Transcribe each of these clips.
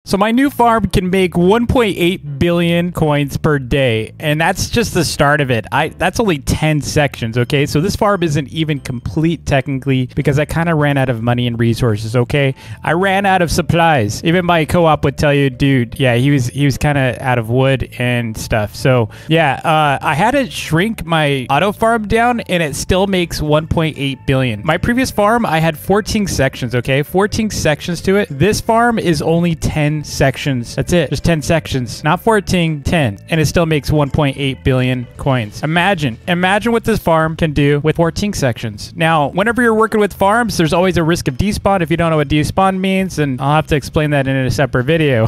So my new farm can make 1.8 billion coins per day, and that's just the start of it. That's only 10 sections, okay? So this farm isn't even complete technically because I kind of ran out of money and resources, okay? I ran out of supplies. Even my co-op would tell you, dude, yeah, he was kind of out of wood and stuff. So yeah, I had to shrink my auto farm down, and it still makes 1.8 billion. My previous farm, I had 14 sections, okay? 14 sections to it. This farm is only 10 sections. That's it. Just 10 sections. Not 14, 10. And it still makes 1.8 billion coins. Imagine what this farm can do with 14 sections. Now, whenever you're working with farms, there's always a risk of despawn. If you don't know what despawn means, and I'll have to explain that in a separate video.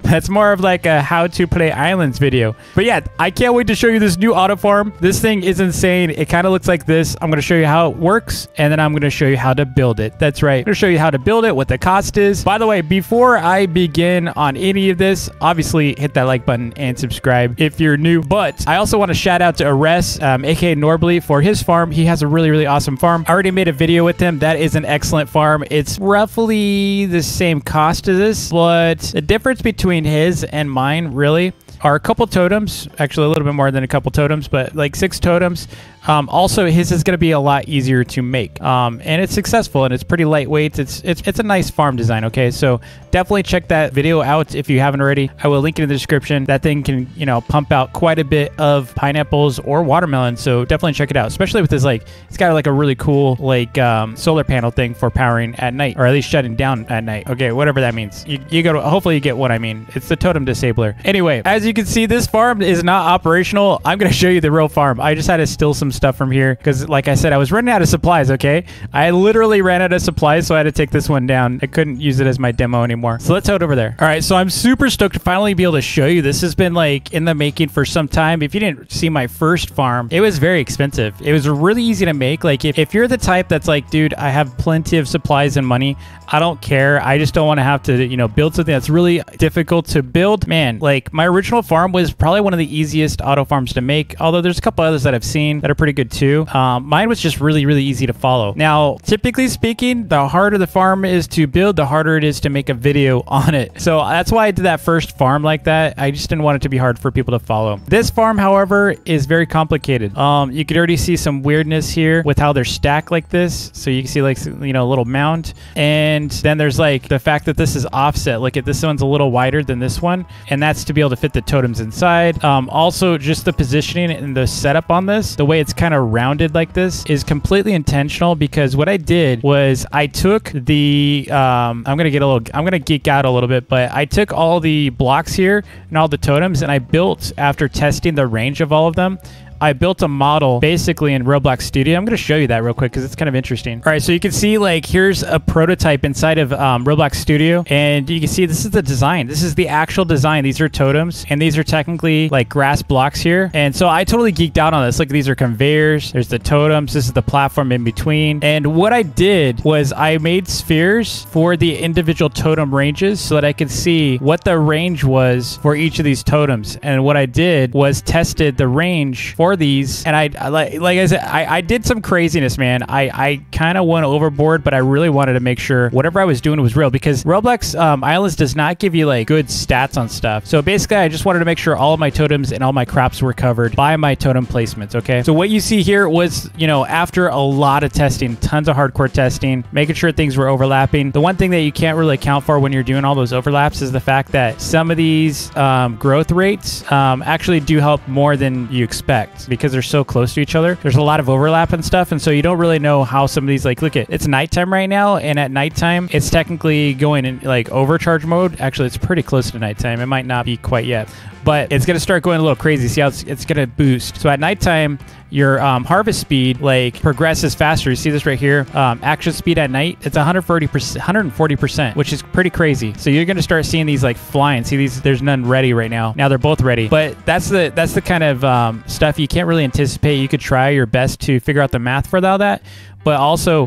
That's more of like a how to play islands video. But yeah, I can't wait to show you this new auto farm. This thing is insane. It kind of looks like this. I'm going to show you how it works, and then I'm going to show you how to build it. That's right. I'm going to show you how to build it, what the cost is. By the way, before I begin on any of this, obviously hit that like button and subscribe if you're new. But I also want to shout out to Ares, aka Norbly, for his farm. He has a really, really awesome farm. I already made a video with him. That is an excellent farm. It's roughly the same cost as this, but the difference between his and mine really are a couple totems, actually a little bit more than a couple totems, but like 6 totems. Also, his is going to be a lot easier to make, and it's successful, and it's pretty lightweight. It's a nice farm design, okay? So definitely check that video out if you haven't already. I will link it in the description. That thing can, you know, pump out quite a bit of pineapples or watermelon, so definitely check it out, especially with this, like, it's got like a really cool, like, solar panel thing for powering at night, or at least shutting down at night. Okay, whatever that means. You go to, hopefully you get what I mean. It's the totem disabler. Anyway, as you can see, this farm is not operational. I'm going to show you the real farm. I just had to steal some stuff from here because, like I said, I was running out of supplies, okay? I literally ran out of supplies, so I had to take this one down. I couldn't use it as my demo anymore. So let's head over there. All right, so I'm super stoked to finally be able to show you. This has been like in the making for some time. If you didn't see my first farm, it was very expensive. It was really easy to make. Like if you're the type that's like, dude, I have plenty of supplies and money, I don't care. I just don't want to have to, you know, build something that's really difficult to build. Man, like my original farm was probably one of the easiest auto farms to make, although there's a couple others that I've seen that are pretty good too. Mine was just really, really easy to follow. Now, typically speaking, the harder the farm is to build, the harder it is to make a video on it. So that's why I did that first farm like that. I just didn't want it to be hard for people to follow. This farm, however, is very complicated. You could already see some weirdness here with how they're stacked like this. So you can see, like, you know, a little mound. And then there's like the fact that this is offset. Look at this one's a little wider than this one, and that's to be able to fit the totems inside. Also, just the positioning and the setup on this, the way it's kind of rounded like this, is completely intentional, because what I did was I took the I'm gonna geek out a little bit, but I took all the blocks here and all the totems, and I built, after testing the range of all of them, I built a model basically in Roblox Studio. I'm going to show you that real quick because it's kind of interesting. All right, so you can see, like, here's a prototype inside of Roblox Studio, and you can see this is the design. This is the actual design. These are totems, and these are technically like grass blocks here. And so I totally geeked out on this. Look, these are conveyors. There's the totems. This is the platform in between. And what I did was I made spheres for the individual totem ranges so that I could see what the range was for each of these totems. And what I did was tested the range for these, and I like I said, I did some craziness, man. I kind of went overboard, but I really wanted to make sure whatever I was doing was real, because Roblox Islands does not give you like good stats on stuff. So basically, I just wanted to make sure all of my totems and all my crops were covered by my totem placements. Okay, so what you see here was, you know, after a lot of testing, tons of hardcore testing, making sure things were overlapping. The one thing that you can't really account for when you're doing all those overlaps is the fact that some of these growth rates actually do help more than you expect, because they're so close to each other. There's a lot of overlap and stuff, and so you don't really know how some of these, like, look at, it's nighttime right now, and at nighttime it's technically going in like overcharge mode. Actually, it's pretty close to nighttime. It might not be quite yet, but it's going to start going a little crazy. See how it's going to boost. So at nighttime, your harvest speed like progresses faster. You see this right here. Action speed at night, it's 140%, which is pretty crazy. So you're going to start seeing these like flying. See these? There's none ready right now. Now they're both ready. But that's the kind of stuff you can't really anticipate. You could try your best to figure out the math for all that, but also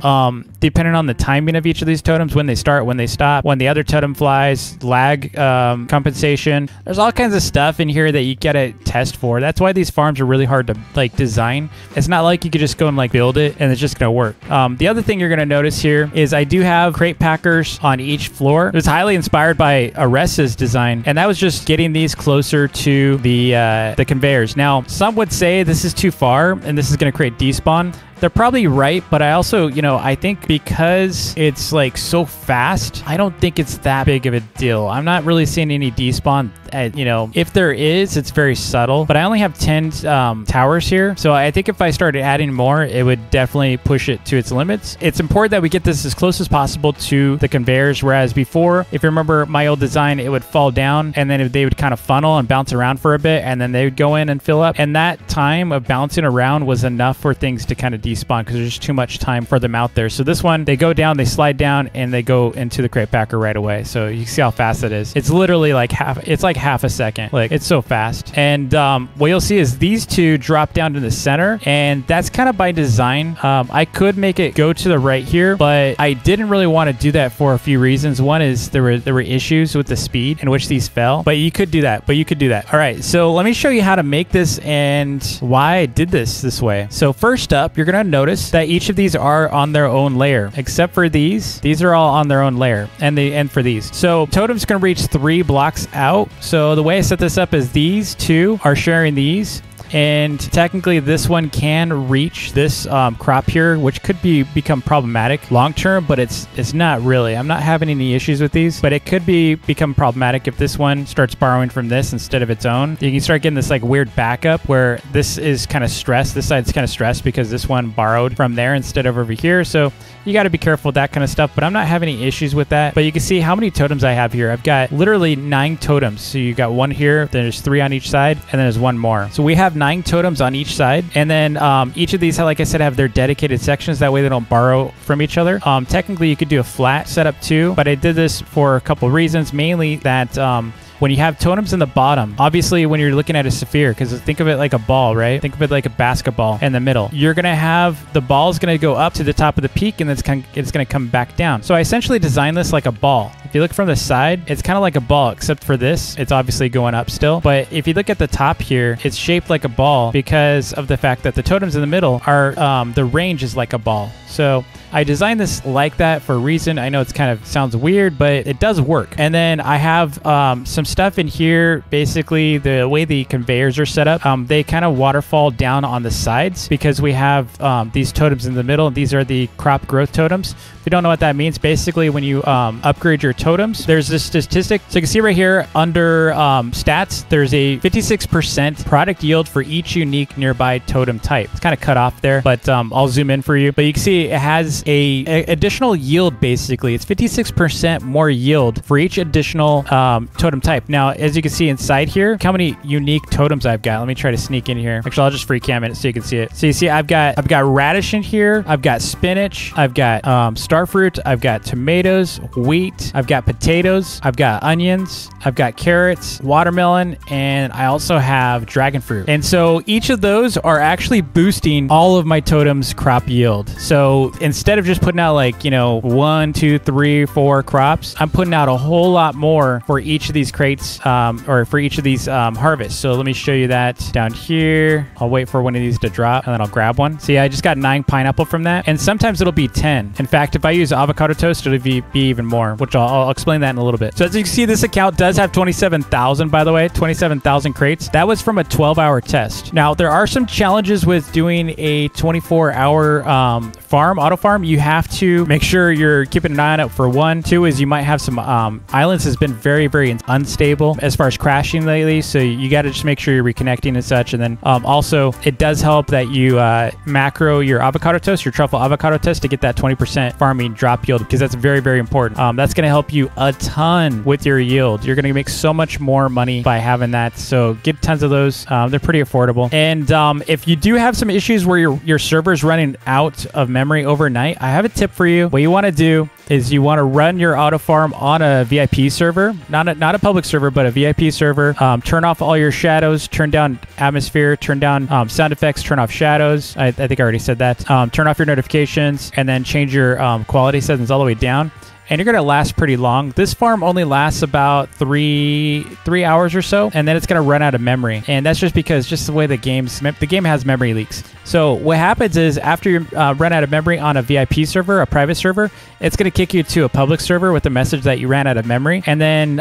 depending on the timing of each of these totems, when they start, when they stop, when the other totem flies, lag compensation. There's all kinds of stuff in here that you gotta test for. That's why these farms are really hard to like design. It's not like you could just go and like build it and it's just gonna work. The other thing you're gonna notice here is I do have crate packers on each floor. It was highly inspired by Aressa's design, and that was just getting these closer to the conveyors. Now, some would say this is too far and this is gonna create despawn. They're probably right, but I also, you know, I think because it's like so fast, I don't think it's that big of a deal. I'm not really seeing any despawn. You know, if there is, it's very subtle, but I only have 10 towers here. So I think if I started adding more, it would definitely push it to its limits. It's important that we get this as close as possible to the conveyors, whereas before, if you remember my old design, it would fall down and then they would kind of funnel and bounce around for a bit, and then they would go in and fill up. And that time of bouncing around was enough for things to kind of despawn because there's just too much time for them out there. So this one, they go down, they slide down, and they go into the crate packer right away. So you see how fast it is. It's literally like half a second. Like, it's so fast. And what you'll see is these two drop down to the center, and that's kind of by design. I could make it go to the right here, but I didn't really want to do that for a few reasons. One is there were issues with the speed in which these fell, but you could do that. All right, so let me show you how to make this and why I did this way. So first up, you're gonna notice that each of these are on their own layer, except for these. These are all on their own layer, and for these. So totem's gonna reach 3 blocks out. So the way I set this up is these two are sharing these. And technically this one can reach this crop here, which could become problematic long term, but it's not really. I'm not having any issues with these, but it could become problematic if this one starts borrowing from this instead of its own. You can start getting this like weird backup where this is kind of stressed. This side's kind of stressed because this one borrowed from there instead of over here. So you got to be careful with that kind of stuff, but I'm not having any issues with that. But you can see how many totems I have here. I've got literally 9 totems. So you got one here, then there's 3 on each side, and then there's one more. So we have 9 totems on each side, and then each of these, like I said, have their dedicated sections. That way they don't borrow from each other. Technically you could do a flat setup too, but I did this for a couple reasons, mainly that when you have totems in the bottom, obviously when you're looking at a sphere, because think of it like a ball, right? Think of it like a basketball in the middle. You're going to have the ball is going to go up to the top of the peak, and then it's going to come back down. So I essentially designed this like a ball. If you look from the side, it's kind of like a ball, except for this, it's obviously going up still. But if you look at the top here, it's shaped like a ball because of the fact that the totems in the middle are, the range is like a ball. So I designed this like that for a reason. I know it's kind of sounds weird, but it does work. And then I have some stuff in here. Basically, the way the conveyors are set up, they kind of waterfall down on the sides because we have these totems in the middle. These are the crop growth totems. If you don't know what that means, basically when you upgrade your totems, there's this statistic. So you can see right here under stats, there's a 56% product yield for each unique nearby totem type. It's kind of cut off there, but I'll zoom in for you. But you can see it has a additional yield. Basically, it's 56% more yield for each additional totem type. Now, as you can see inside here, look how many unique totems I've got. Let me try to sneak in here. Actually, I'll just free cam it so you can see it. So you see, I've got radish in here. I've got spinach. I've got starfruit. I've got tomatoes, wheat. I've got potatoes. I've got onions. I've got carrots, watermelon, and I also have dragonfruit. And so each of those are actually boosting all of my totems' crop yield. So instead of just putting out like, you know, 1, 2, 3, 4 crops, I'm putting out a whole lot more for each of these crates, or for each of these harvests. So let me show you that down here. I'll wait for one of these to drop and then I'll grab one. See, I just got 9 pineapple from that. And sometimes it'll be 10. In fact, if I use avocado toast, it'll be even more, which I'll explain that in a little bit. So as you can see, this account does have 27,000, by the way, 27,000 crates. That was from a 12-hour test. Now, there are some challenges with doing a 24-hour auto farm. You have to make sure you're keeping an eye on it for 1. 2 is you might have some islands has been very, very unstable as far as crashing lately. So you got to just make sure you're reconnecting and such. And then also it does help that you macro your avocado toast, your truffle avocado toast to get that 20% farming drop yield, because that's very, very important. That's going to help you a ton with your yield. You're going to make so much more money by having that. So get tons of those. They're pretty affordable. And if you do have some issues where your server's running out of memory overnight, I have a tip for you. What you want to do is you want to run your auto farm on a VIP server, not a public server, but a VIP server. Turn off all your shadows, turn down atmosphere, turn down sound effects, turn off shadows. I think I already said that. Turn off your notifications, and then change your quality settings all the way down. And you're going to last pretty long. This farm only lasts about three hours or so, and then it's going to run out of memory. And that's just because just the way the game has memory leaks. So what happens is after you run out of memory on a VIP server, a private server, it's going to kick you to a public server with a message that you ran out of memory. And then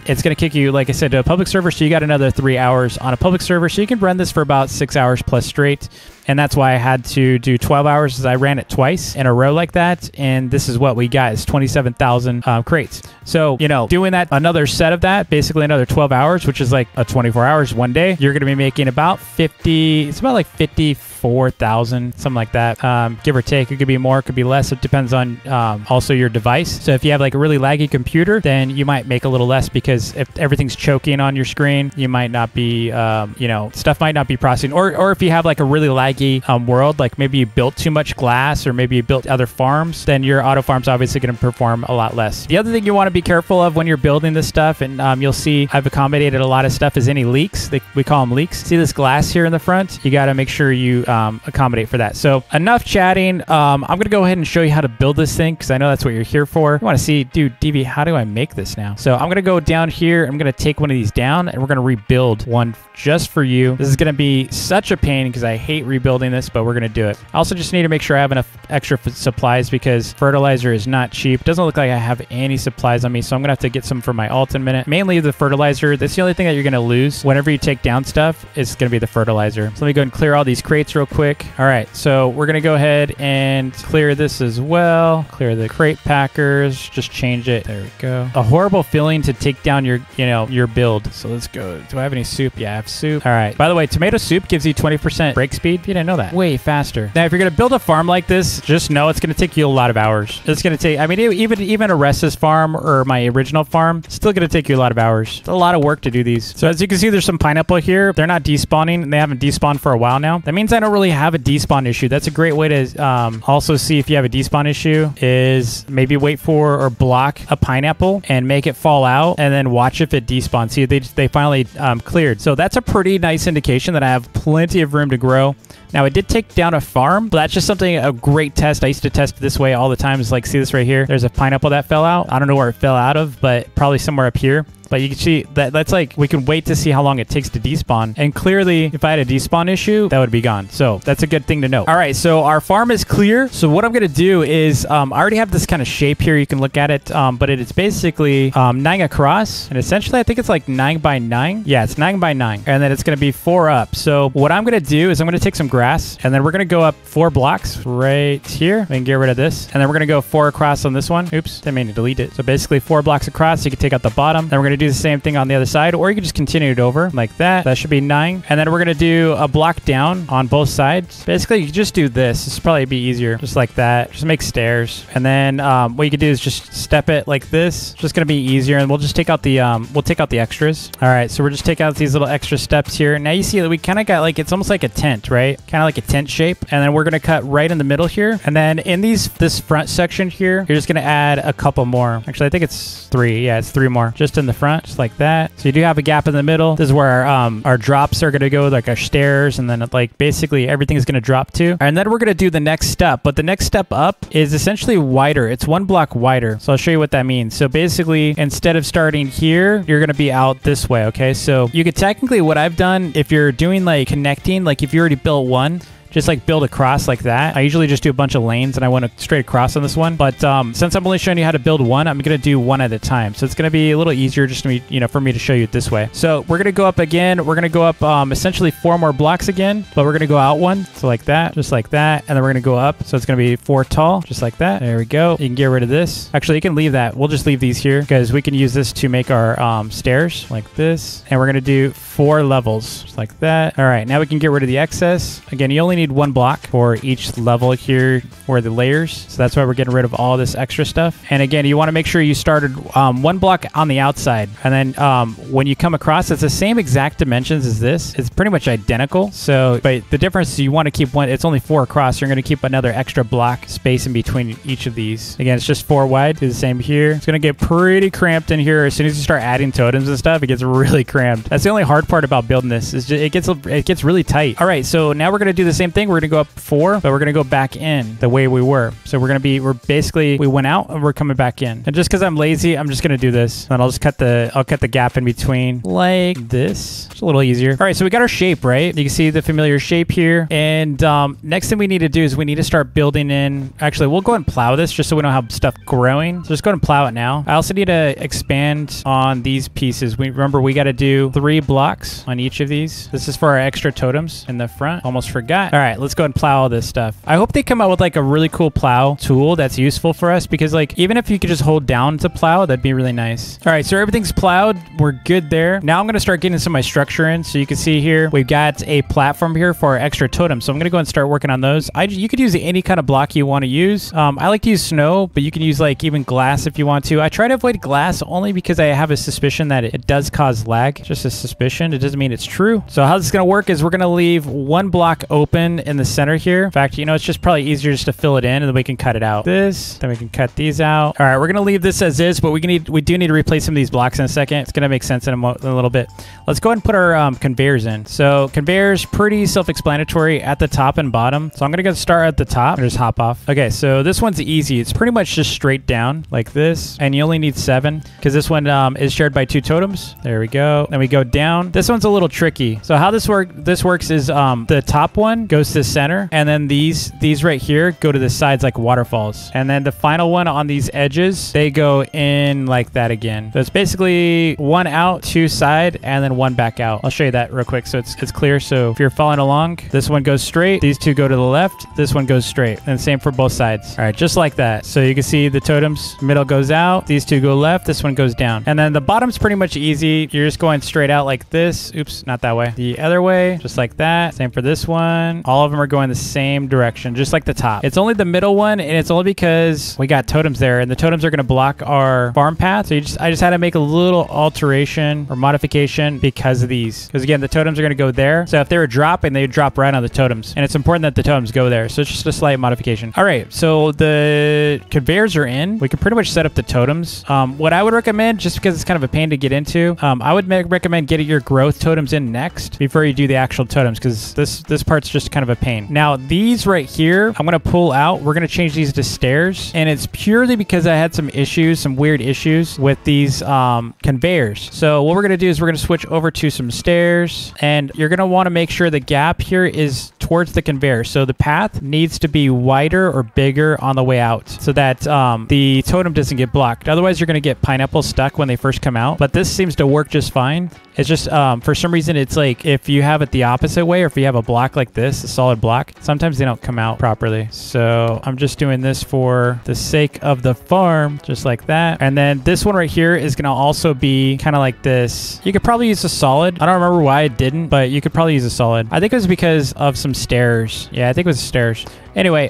it's going to kick you, like I said, to a public server. So you got another 3 hours on a public server. So you can run this for about 6 hours plus straight. And that's why I had to do 12 hours, because I ran it twice in a row like that. And this is what we got, is 27,000 crates. So, you know, doing that, another set of that, basically another 12 hours, which is like a 24 hours one day, you're going to be making about 54,000, something like that, give or take. It could be more, it could be less. It depends on also your device. So if you have like a really laggy computer, then you might make a little less, because if everything's choking on your screen, you might not be, you know, stuff might not be processing. Or if you have like a really laggy world, like maybe you built too much glass, or maybe you built other farms, then your auto farm's obviously going to perform a lot less. The other thing you want to be careful of when you're building this stuff, and you'll see I've accommodated a lot of stuff, is any leaks. We call them leaks. See this glass here in the front? You got to make sure you accommodate for that. So enough chatting. I'm going to go ahead and show you how to build this thing, because I know that's what you're here for. You want to see, dude, DV, how do I make this now? So I'm going to go down here. I'm going to take one of these down, and we're going to rebuild one just for you. This is going to be such a pain, because I hate rebuilding this, but we're going to do it. I also just need to make sure I have enough extra supplies, because fertilizer is not cheap. It doesn't look like I have any supplies on me, so I'm going to have to get some for my alt in a minute. Mainly the fertilizer. That's the only thing that you're going to lose whenever you take down stuff. It's going to be the fertilizer. So let me go and clear all these crates real quick. All right, so we're going to go ahead and clear this as well. Clear the crate packers. Just change it. There we go. A horrible feeling to take down your, you know, your build. So let's go. Do I have any soup? Yeah, I have soup. All right. By the way, tomato soup gives you 20% break speed. You didn't know that. Way faster. Now, if you're going to build a farm like this, just know it's going to take you a lot of hours. It's going to take, I mean, even Arresta's farm or my original farm, it's still going to take you a lot of hours. It's a lot of work to do these. So as you can see, there's some pineapple here. They're not despawning, and they haven't despawned for a while now. That means I don't really have a despawn issue. That's a great way to also see if you have a despawn issue, is maybe wait for or block a pineapple and make it fall out, and then watch if it despawns. See, they finally cleared. So that's a pretty nice indication that I have plenty of room to grow. Now, I did take down a farm, but that's just something, a great test. I used to test this way all the time. It's like, see this right here? There's a pineapple that fell out. I don't know where it fell out of, but probably somewhere up here. But you can see that's like, we can wait to see how long it takes to despawn. And clearly, if I had a despawn issue, that would be gone. So that's a good thing to know. All right, so our farm is clear. So what I'm going to do is, I already have this kind of shape here. You can look at it, but it's basically 9 across. And essentially, I think it's like 9 by 9. Yeah, it's 9 by 9. And then it's going to be 4 up. So what I'm going to do is I'm going to take some grass, and then we're going to go up 4 blocks right here. We can get rid of this. And then we're going to go 4 across on this one. Oops, I mean to delete it. So basically 4 blocks across. So you can take out the bottom. Then we're going to do the same thing on the other side, or you can just continue it over like that. That should be 9. And then we're going to do a block down on both sides. Basically, you can just do this. This will probably be easier. Just like that. Just make stairs. And then what you can do is just step it like this. It's just going to be easier. And we'll just take out the we'll take out the extras. All right. So we're just taking out these little extra steps here. Now you see that we kind of got like, it's almost like a tent, right? Kind of like a tent shape. And then we're going to cut right in the middle here. And then in this front section here, you're just going to add a couple more. Actually, I think it's 3. Yeah, it's 3 more just in the front. Just like that. So you do have a gap in the middle. This is where our drops are going to go, like our stairs, and then like basically everything is going to drop to. And then we're going to do the next step, but the next step up is essentially wider. It's 1 block wider. So I'll show you what that means. So basically, instead of starting here, you're going to be out this way. Okay. So you could technically, what I've done, if you're doing like connecting, like if you already built one, just like build across like that. I usually just do a bunch of lanes, and I went straight across on this one. But since I'm only showing you how to build one, I'm going to do one at a time. So it's going to be a little easier just to me, you know, for me to show you it this way. So we're going to go up again. We're going to go up essentially 4 more blocks again, but we're going to go out 1. So like that, just like that. And then we're going to go up. So it's going to be 4 tall, just like that. There we go. You can get rid of this. Actually, you can leave that. We'll just leave these here because we can use this to make our stairs like this. And we're going to do 4 levels, just like that. All right, now we can get rid of the excess. Again, you only need 1 block for each level here for the layers. So that's why we're getting rid of all this extra stuff. And again, you want to make sure you started 1 block on the outside. And then when you come across, it's the same exact dimensions as this. It's pretty much identical. So, but the difference is you want to keep one, it's only 4 across. So you're going to keep another extra block space in between each of these. Again, it's just 4 wide. Do the same here. It's going to get pretty cramped in here. As soon as you start adding totems and stuff, it gets really cramped. That's the only hard part about building this is just, it gets really tight. All right, so now we're going to do the same thing. We're going to go up 4, but we're going to go back in the way we were. So we're basically, we went out and we're coming back in. And just because I'm lazy, I'm just going to do this. And I'll just cut the gap in between like this. It's a little easier. All right, so we got our shape, right? You can see the familiar shape here. And next thing we need to do is we need to start building in. Actually, we'll go and plow this just so we don't have stuff growing. So just go and plow it now. I also need to expand on these pieces. Remember, we got to do 3 blocks on each of these. This is for our extra totems in the front. Almost forgot. All right, let's go and plow all this stuff. I hope they come out with like a really cool plow tool that's useful for us, because like even if you could just hold down to plow, that'd be really nice. All right, so everything's plowed. We're good there. Now I'm going to start getting some of my structure in. So you can see here, we've got a platform here for our extra totems. So I'm going to go and start working on those. You could use any kind of block you want to use. I like to use snow, but you can use like even glass if you want to. I try to avoid glass only because I have a suspicion that it does cause lag. Just a suspicion. It doesn't mean it's true. So how this is going to work is we're going to leave 1 block open in the center here. In fact, you know, it's just probably easier just to fill it in and then we can cut it out. Then we can cut these out. All right, we're going to leave this as is, but we do need to replace some of these blocks in a second. It's going to make sense in a little bit. Let's go ahead and put our conveyors in. So conveyors, pretty self-explanatory at the top and bottom. So I'm going to go start at the top and just hop off. Okay, so this one's easy. It's pretty much just straight down like this. And you only need 7 because this one is shared by 2 totems. There we go. Then we go down. This one's a little tricky. So how this works is the top one goes to the center, and then these right here go to the sides like waterfalls. And then the final one on these edges, they go in like that again. So it's basically 1 out, 2 side, and then 1 back out. I'll show you that real quick so it's clear. So if you're following along, this one goes straight, these 2 go to the left, this one goes straight, and same for both sides. All right, just like that. So you can see the totems, middle goes out, these 2 go left, this one goes down. And then the bottom's pretty much easy. You're just going straight out like this. Oops, not that way. The other way, just like that. Same for this one. All of them are going the same direction, just like the top. It's only the middle one, and it's only because we got totems there, and the totems are going to block our farm path. So I just had to make a little alteration or modification because of these. Because again, the totems are going to go there. So if they were dropping, they would drop right on the totems. And it's important that the totems go there. So it's just a slight modification. All right, so the conveyors are in. We can pretty much set up the totems. What I would recommend, just because it's kind of a pain to get into, I would recommend getting your growth totems in next before you do the actual totems, because this part's just kind of a pain. Now, these right here, I'm going to pull out. We're going to change these to stairs. And it's purely because I had some issues, some weird issues with these conveyors. So what we're going to do is we're going to switch over to some stairs, and you're going to want to make sure the gap here is towards the conveyor. So the path needs to be wider or bigger on the way out so that the totem doesn't get blocked. Otherwise, you're going to get pineapples stuck when they first come out. But this seems to work just fine. It's just, for some reason, it's like if you have it the opposite way, or if you have a block like this, a solid block, sometimes they don't come out properly. So I'm just doing this for the sake of the farm, just like that. And then this one right here is going to also be kind of like this. You could probably use a solid. I don't remember why it didn't, but you could probably use a solid. I think it was because of some stairs. Yeah, I think it was stairs. Anyway,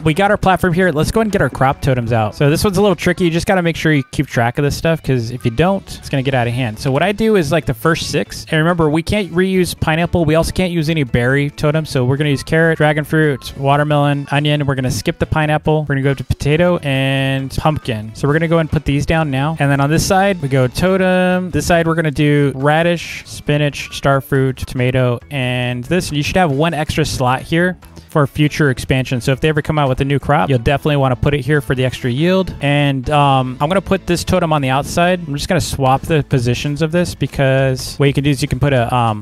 we got our platform here. Let's go ahead and get our crop totems out. So this one's a little tricky. You just got to make sure you keep track of this stuff, because if you don't, it's going to get out of hand. So what I do is like the first 6. And remember, we can't reuse pineapple. We also can't use any berry totems. So we're going to use carrot, dragonfruit, watermelon, onion. We're going to skip the pineapple. We're going to go to potato and pumpkin. So we're going to go and put these down now. And then on this side, we go totem. This side, we're going to do radish, spinach, starfruit, tomato, and this. You should have 1 extra slot here for future expansion. So if they ever come out with a new crop, you'll definitely want to put it here for the extra yield. And I'm going to put this totem on the outside. I'm just going to swap the positions of this, because what you can do is you can put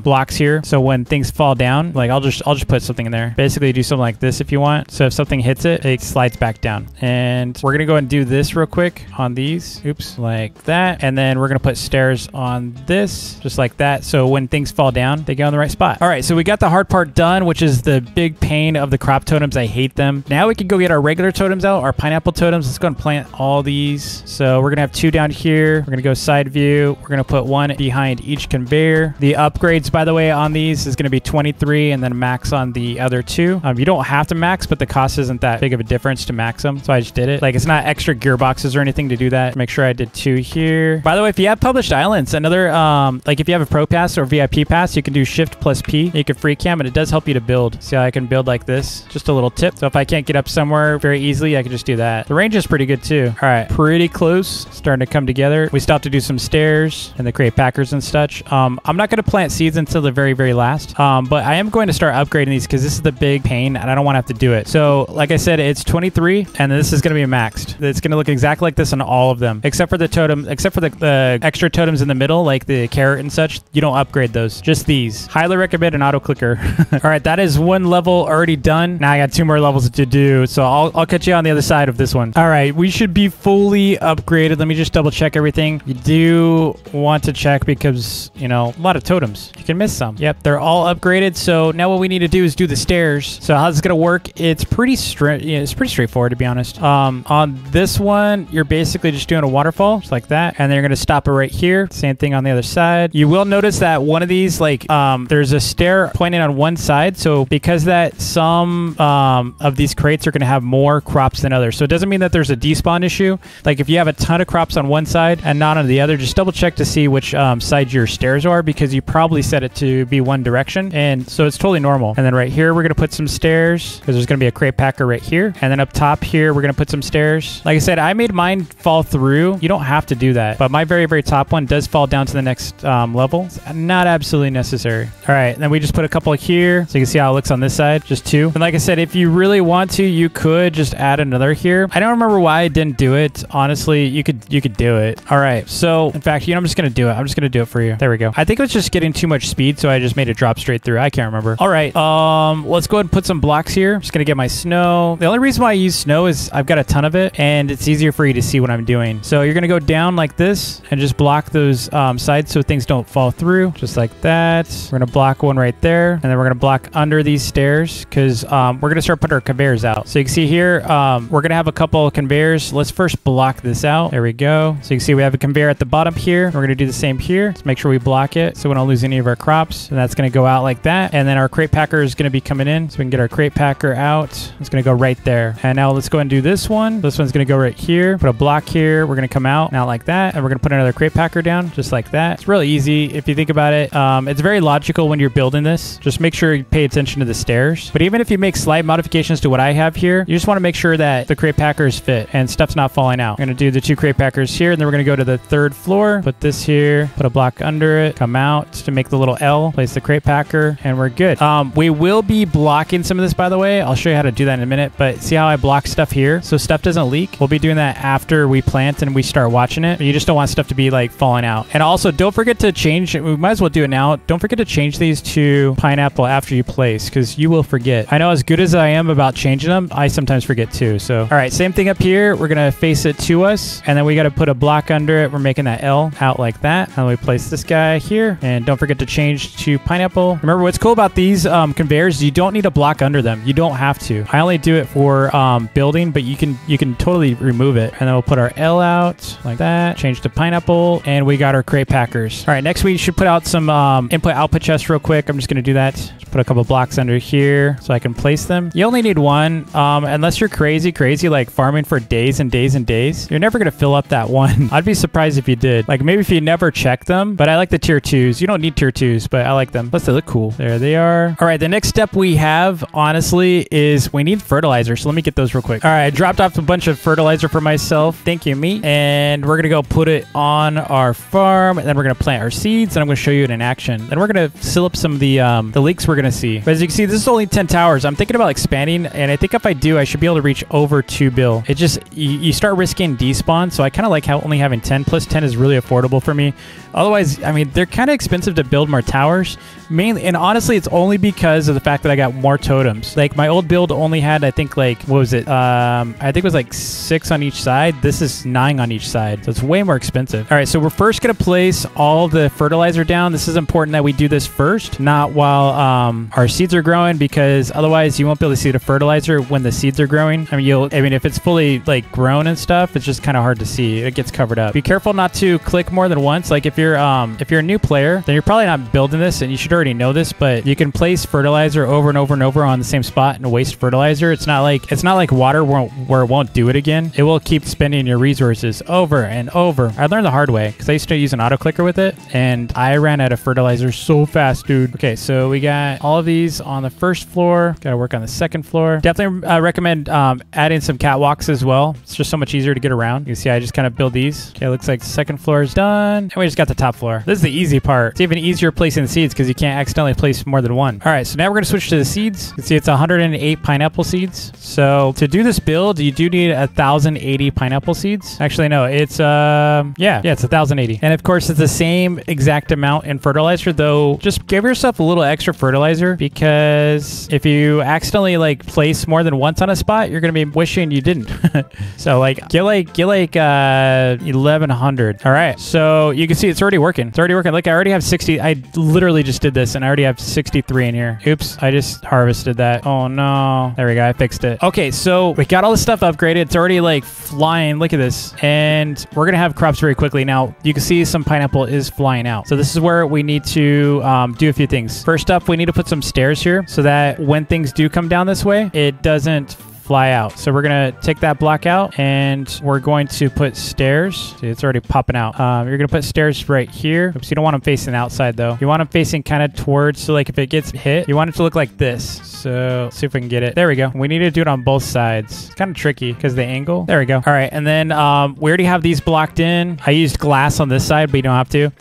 blocks here. So when things fall down, like I'll just put something in there. Basically do something like this if you want. So if something hits it, it slides back down. And we're going to go and do this real quick on these. Oops, like that. And then we're going to put stairs on this, just like that. So when things fall down, they go in the right spot. All right, so we got the hard part done, which is the big pain of the crop totems. I hate them. Now we can go get our regular totems out, our pineapple totems. Let's go and plant all these. So we're going to have 2 down here. We're going to go side view. We're going to put 1 behind each conveyor. The upgrades, by the way, on these is going to be 23 and then max on the other 2. You don't have to max, but the cost isn't that big of a difference to max them. So I just did it. Like, it's not extra gearboxes or anything to do that. Make sure I did 2 here. By the way, if you have published islands, another, like if you have a pro pass or VIP pass, you can do shift plus P. You can free cam and it does help you to build. See how I can build like this? Just a little tip. So if I can't get up somewhere very easily, I can just do that. The range is pretty good too. All right, pretty close. Starting to come together. We still have to do some stairs and the crate packers and such. I'm not going to plant seeds until the very, very last. But I am going to start upgrading these because this is the big pain and I don't want to have to do it. So like I said, it's 23 and this is going to be maxed. It's going to look exactly like this on all of them, except for the totem, except for the extra totems in the middle, like the carrot and such. You don't upgrade those. Just these. Highly recommend an auto clicker. All right, that is 1 level already done. Now I got 2 more levels to do. So I'll catch you on the other side of this one. All right, we should be fully upgraded. Let me just double check everything. You do want to check because, you know, a lot of totems. You can miss some. Yep, they're all upgraded. So now what we need to do is do the stairs. So how's this going to work? It's pretty straightforward, to be honest. On this one, you're basically just doing a waterfall, just like that. And then you're going to stop it right here. Same thing on the other side. You will notice that one of these, like, there's a stair pointing on one side. So because that some of these crates are going to have more crops than others. So it doesn't mean that there's a despawn issue. Like if you have a ton of crops on one side and not on the other, just double check to see which side your stairs are because you probably set it to be one direction. And so it's totally normal. And then right here, we're going to put some stairs because there's going to be a crate packer right here. And then up top here, we're going to put some stairs. Like I said, I made mine fall through. You don't have to do that. But my very, very top one does fall down to the next level. It's not absolutely necessary. All right. Then we just put a couple here so you can see how it looks on this side. Just 2. And like I said, if you really want to, you could just add another here. I don't remember why I didn't do it. Honestly, you could do it. All right. So in fact, you know, I'm just going to do it. I'm just going to do it for you. There we go. I think it was just getting too much speed. So I just made it drop straight through. I can't remember. All right. Let's go ahead and put some blocks here. I'm just going to get my snow. The only reason why I use snow is I've got a ton of it and it's easier for you to see what I'm doing. So you're going to go down like this and just block those sides so things don't fall through. Just like that. We're going to block one right there. And then we're going to block under these stairs because we're going to start putting our conveyors out. So you can see here, we're going to have a couple of conveyors. Let's first block this out. There we go. So you can see we have a conveyor at the bottom here. We're going to do the same here. Let's make sure we block it so we don't lose any of our crops. And that's going to go out like that. And then our crate packer is going to be coming in. So we can get our crate packer out. It's going to go right there. And now let's go and do this one. This one's going to go right here. Put a block here. We're going to come out like that. And we're going to put another crate packer down just like that. It's really easy if you think about it. It's very logical when you're building this. Just make sure you pay attention to the stairs. But even if you make slight modifications to what I have here, you just want to make sure that the crate packers fit and stuff's not falling out. We're going to do the 2 crate packers here, and then we're going to go to the 3rd floor, put this here, put a block under it, come out to make the little L, place the crate packer, and we're good. We will be blocking some of this, by the way. I'll show you how to do that in a minute, but see how I block stuff here so stuff doesn't leak? We'll be doing that after we plant and we start watching it. You just don't want stuff to be like falling out. And also don't forget to change, we might as well do it now. Don't forget to change these to pineapple after you place because you will forget. I know as good as I am about changing them, I sometimes forget too. So, all right, same thing up here. We're going to face it to us and then we got to put a block under it. We're making that L out like that. And we place this guy here and don't forget to change to pineapple. Remember what's cool about these conveyors, you don't need a block under them. You don't have to. I only do it for building, but you can totally remove it. And then we'll put our L out like that, change to pineapple, and we got our crate packers. All right, next we should put out some input output chests real quick. I'm just going to do that. Just put a couple blocks under here so I can place them. You only need one unless you're crazy like farming for days and days and days. You're never going to fill up that one. I'd be surprised if you did. Like maybe if you never check them, but I like the tier 2s. You don't need tier 2s, but I like them. Plus they look cool. There they are. All right, the next step we have, honestly, is we need fertilizer. So let me get those real quick. All right, I dropped off a bunch of fertilizer for myself. Thank you, me. And we're going to go put it on our farm, and then we're going to plant our seeds, and I'm going to show you it in action. Then we're going to seal up some of the leaks we're going to see. But as you can see, this is only 10 towers. I'm thinking about expanding, and I think if I do, I should be able to reach over 2 bill. It just, you start risking despawn, so I kind of like how only having 10 plus 10 is really affordable for me. Otherwise, I mean, they're kind of expensive to build more towers. Mainly, and honestly, it's only because of the fact that I got more totems. Like my old build only had, I think, like, what was it? I think it was like 6 on each side. This is 9 on each side. So it's way more expensive. All right, so we're first going to place all the fertilizer down. This is important that we do this first, not while our seeds are growing, because otherwise you won't be able to see the fertilizer when the seeds are growing. I mean, if it's fully like grown and stuff, it's just kind of hard to see. It gets covered up. Be careful not to click more than once. Like if you're a new player, then you're probably not building this, and you should already know this, but you can place fertilizer over and over and over on the same spot and waste fertilizer. It's not like water where it won't do it again. It will keep spending your resources over and over. I learned the hard way because I used to use an auto clicker with it, and I ran out of fertilizer so fast, dude. Okay, so we got all of these on the first floor. Got to work on the second floor. Definitely recommend adding some catwalks as well. It's just so much easier to get around. You can see I just kind of build these. Okay, looks like the second floor is done, and we just got the top floor. This is the easy part. It's even easier placing the seeds because you can't accidentally place more than one. All right, so now we're going to switch to the seeds. You can see it's 108 pineapple seeds. So to do this build, you do need 1,080 pineapple seeds. Actually, no, it's it's 1,080. And of course, it's the same exact amount in fertilizer, though just give yourself a little extra fertilizer, because if you accidentally like place more than once on a spot, you're going to be wishing you didn't. So like get 1,100. All right, so you can see it's already working. It's already working. Like I already have 60. I literally just did this and I already have 63 in here. Oops, I just harvested that. Oh no. There we go. I fixed it. Okay, so we got all this stuff upgraded. It's already like flying. Look at this. And we're going to have crops very quickly. Now, you can see some pineapple is flying out. So this is where we need to do a few things. First up, we need to put some stairs here so that when things do come down this way, it doesn't fly out. So we're going to take that block out and we're going to put stairs. See, it's already popping out. You're going to put stairs right here. Oops, you don't want them facing outside though. You want them facing kind of towards, so like if it gets hit, you want it to look like this. So let's see if we can get it. There we go. We need to do it on both sides. It's kind of tricky because the angle. There we go. All right. And then we already have these blocked in. I used glass on this side, but you don't have to.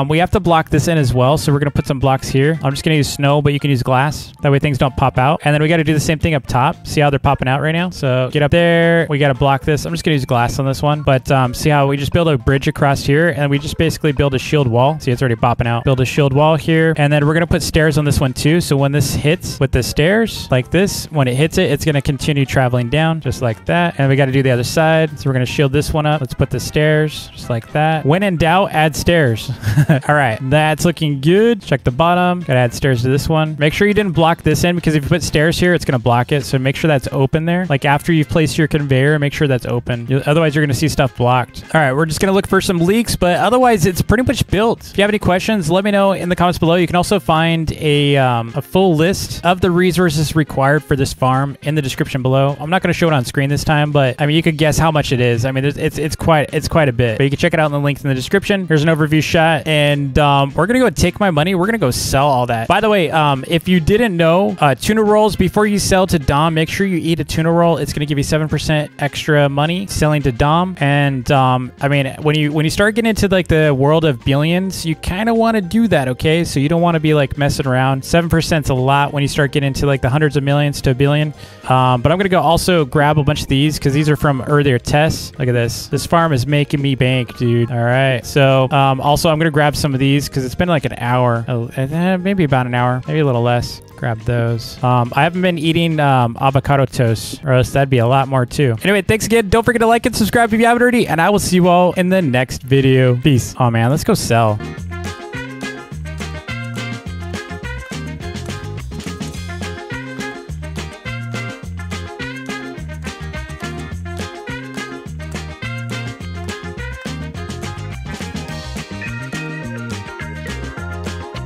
We have to block this in as well. So we're going to put some blocks here. I'm just going to use snow, but you can use glass. That way things don't pop out. And then we got to do the same thing up top. See how they're popping out right now? So get up there. We got to block this. I'm just going to use glass on this one. But see how we just build a bridge across here, and we just basically build a shield wall. See, it's already popping out. Build a shield wall here. And then we're going to put stairs on this one too. So when this hits with the stairs like this, when it hits it, it's going to continue traveling down just like that. And we got to do the other side. So we're going to shield this one up. Let's put the stairs just like that. When in doubt, add stairs. All right. That's looking good. Check the bottom. Got to add stairs to this one. Make sure you didn't block this in, because if you put stairs here, it's going to block it. So make sure that's open there. Like after you've placed your conveyor, make sure that's open. Otherwise, you're going to see stuff blocked. All right. We're just going to look for some leaks, but otherwise, it's pretty much built. If you have any questions, let me know in the comments below. You can also find a full list of the resources required for this farm in the description below. I'm not going to show it on screen this time, but I mean, you could guess how much it is. I mean, it's quite a bit, but you can check it out in the links in the description. Here's an overview shot, and we're going to go take my money. We're going to go sell all that. By the way, if you didn't know, tuna rolls, before you sell to Dom, make sure you eat a tuna roll. It's going to give you 7% extra money selling to Dom. And I mean, when you start getting into like the world of billions, you kind of want to do that, okay? So you don't want to be like messing around. 7% is a lot when you start getting into like the hundreds of millions to a billion. But I'm going to go also grab a bunch of these because these are from earlier tests. Look at this. This farm is making me bank, dude. All right. So also I'm going to grab some of these because it's been like an hour, maybe about an hour, maybe a little less. Grab those. I haven't been eating avocado toast, or else that'd be a lot more too. Anyway, thanks again. Don't forget to like and subscribe if you haven't already, and I will see you all in the next video. Peace. Oh man, let's go sell.